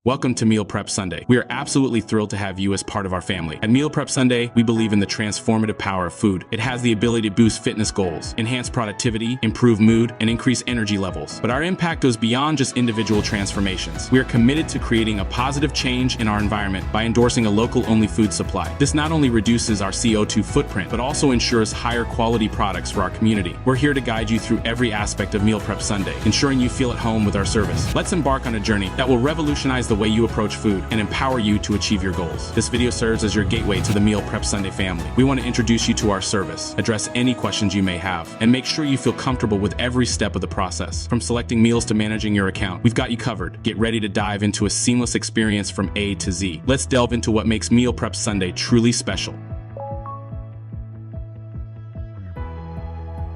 Welcome to Meal Prep Sunday. We are absolutely thrilled to have you as part of our family. At Meal Prep Sunday, we believe in the transformative power of food. It has the ability to boost fitness goals, enhance productivity, improve mood, and increase energy levels. But our impact goes beyond just individual transformations. We are committed to creating a positive change in our environment by endorsing a local-only food supply. This not only reduces our CO2 footprint, but also ensures higher quality products for our community. We're here to guide you through every aspect of Meal Prep Sunday, ensuring you feel at home with our service. Let's embark on a journey that will revolutionize the way you approach food and empower you to achieve your goals. This video serves as your gateway to the Meal Prep Sunday family. We want to introduce you to our service, address any questions you may have, and make sure you feel comfortable with every step of the process. From selecting meals to managing your account, we've got you covered. Get ready to dive into a seamless experience from A to Z. Let's delve into what makes Meal Prep Sunday truly special.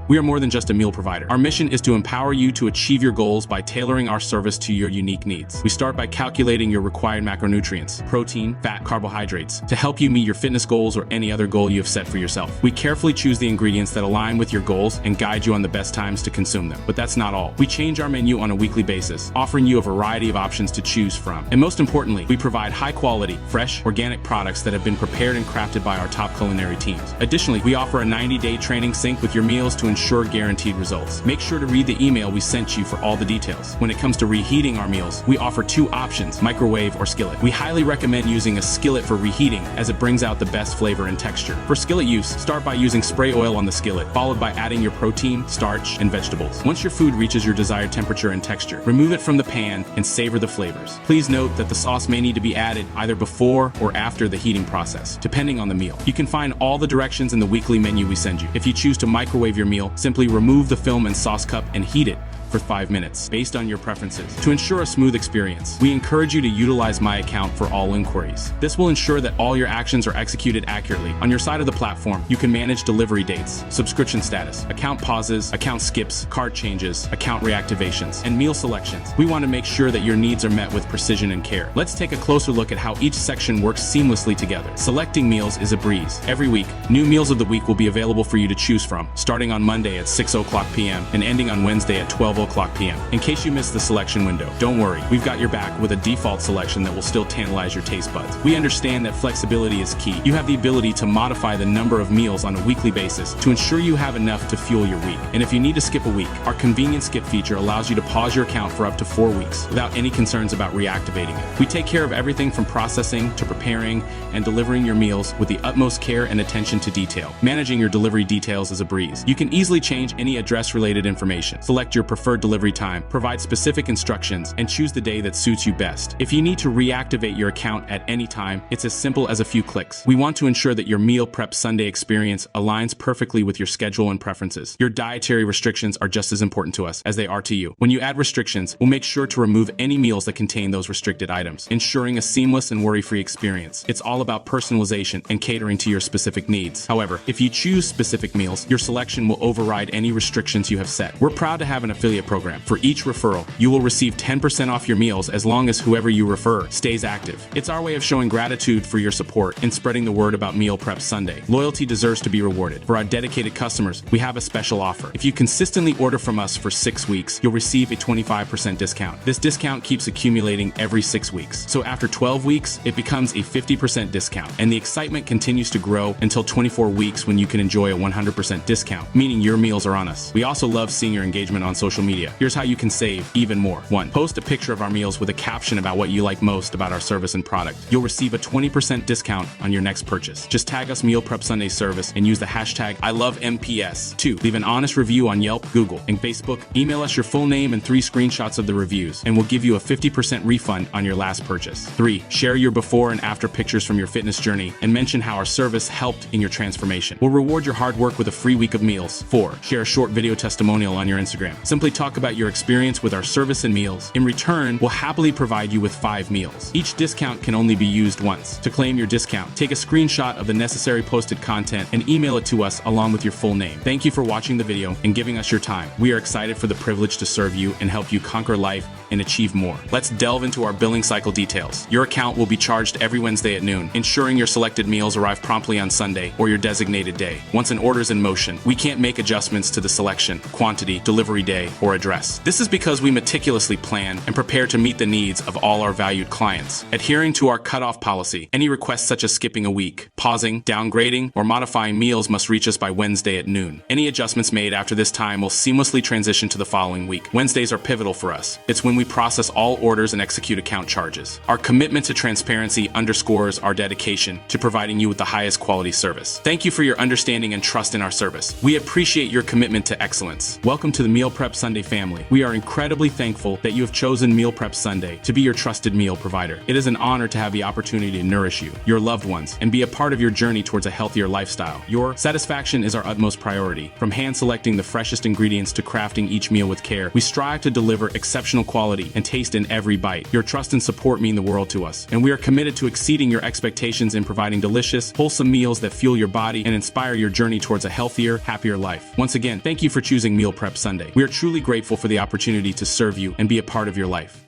We are more than just a meal provider. Our mission is to empower you to achieve your goals by tailoring our service to your unique needs. We start by calculating your required macronutrients, protein, fat, carbohydrates, to help you meet your fitness goals or any other goal you have set for yourself. We carefully choose the ingredients that align with your goals and guide you on the best times to consume them. But that's not all. We change our menu on a weekly basis, offering you a variety of options to choose from. And most importantly, we provide high-quality, fresh, organic products that have been prepared and crafted by our top culinary teams. Additionally, we offer a 90-day training sync with your meals to ensure guaranteed results. Make sure to read the email we sent you for all the details. When it comes to reheating our meals, we offer two options, microwave or skillet. We highly recommend using a skillet for reheating as it brings out the best flavor and texture. For skillet use, start by using spray oil on the skillet, followed by adding your protein, starch, and vegetables. Once your food reaches your desired temperature and texture, remove it from the pan and savor the flavors. Please note that the sauce may need to be added either before or after the heating process, depending on the meal. You can find all the directions in the weekly menu we send you. If you choose to microwave your meal, simply remove the film and sauce cup and heat it for 5 minutes, based on your preferences. To ensure a smooth experience, we encourage you to utilize My Account for all inquiries. This will ensure that all your actions are executed accurately. On your side of the platform, you can manage delivery dates, subscription status, account pauses, account skips, cart changes, account reactivations, and meal selections. We want to make sure that your needs are met with precision and care. Let's take a closer look at how each section works seamlessly together. Selecting meals is a breeze. Every week, new meals of the week will be available for you to choose from, starting on Monday at 6:00 p.m. and ending on Wednesday at 12:00 p.m. In case you missed the selection window, don't worry, we've got your back with a default selection that will still tantalize your taste buds. We understand that flexibility is key. You have the ability to modify the number of meals on a weekly basis to ensure you have enough to fuel your week. And if you need to skip a week, our convenient skip feature allows you to pause your account for up to 4 weeks without any concerns about reactivating it. We take care of everything from processing to preparing and delivering your meals with the utmost care and attention to detail. Managing your delivery details is a breeze. You can easily change any address-related information, select your preferred delivery time, provide specific instructions, and choose the day that suits you best. If you need to reactivate your account at any time, it's as simple as a few clicks. We want to ensure that your Meal Prep Sunday experience aligns perfectly with your schedule and preferences. Your dietary restrictions are just as important to us as they are to you. When you add restrictions, we'll make sure to remove any meals that contain those restricted items, ensuring a seamless and worry-free experience. It's all about personalization and catering to your specific needs. However, if you choose specific meals, your selection will override any restrictions you have set. We're proud to have an affiliate program. For each referral, you will receive 10% off your meals as long as whoever you refer stays active. It's our way of showing gratitude for your support and spreading the word about Meal Prep Sunday. Loyalty deserves to be rewarded. For our dedicated customers, we have a special offer. If you consistently order from us for 6 weeks, you'll receive a 25% discount. This discount keeps accumulating every 6 weeks. So after 12 weeks, it becomes a 50% discount. And the excitement continues to grow until 24 weeks when you can enjoy a 100% discount, meaning your meals are on us. We also love seeing your engagement on social media. Here's how you can save even more. 1. Post a picture of our meals with a caption about what you like most about our service and product. You'll receive a 20% discount on your next purchase. Just tag us Meal Prep Sunday service and use the hashtag #ILoveMPS. 2. Leave an honest review on Yelp, Google, and Facebook. Email us your full name and 3 screenshots of the reviews, and we'll give you a 50% refund on your last purchase. 3. Share your before and after pictures from your fitness journey and mention how our service helped in your transformation. We'll reward your hard work with a free week of meals. 4. Share a short video testimonial on your Instagram. Simply talk about your experience with our service and meals. In return, we'll happily provide you with 5 meals. Each discount can only be used once. To claim your discount, take a screenshot of the necessary posted content and email it to us along with your full name. Thank you for watching the video and giving us your time. We are excited for the privilege to serve you and help you conquer life and achieve more. Let's delve into our billing cycle details. Your account will be charged every Wednesday at noon, ensuring your selected meals arrive promptly on Sunday or your designated day. Once an order is in motion, we can't make adjustments to the selection, quantity, delivery day, or address. This is because we meticulously plan and prepare to meet the needs of all our valued clients. Adhering to our cutoff policy, any requests such as skipping a week, pausing, downgrading, or modifying meals must reach us by Wednesday at noon. Any adjustments made after this time will seamlessly transition to the following week. Wednesdays are pivotal for us. It's when we process all orders and execute account charges. Our commitment to transparency underscores our dedication to providing you with the highest quality service. Thank you for your understanding and trust in our service. We appreciate your commitment to excellence. Welcome to the Meal Prep Sunday family. We are incredibly thankful that you have chosen Meal Prep Sunday to be your trusted meal provider. It is an honor to have the opportunity to nourish you, your loved ones, and be a part of your journey towards a healthier lifestyle. Your satisfaction is our utmost priority. From hand-selecting the freshest ingredients to crafting each meal with care, we strive to deliver exceptional quality and taste in every bite. Your trust and support mean the world to us, and we are committed to exceeding your expectations in providing delicious, wholesome meals that fuel your body and inspire your journey towards a healthier, happier life. Once again, thank you for choosing Meal Prep Sunday. We are truly grateful for the opportunity to serve you and be a part of your life.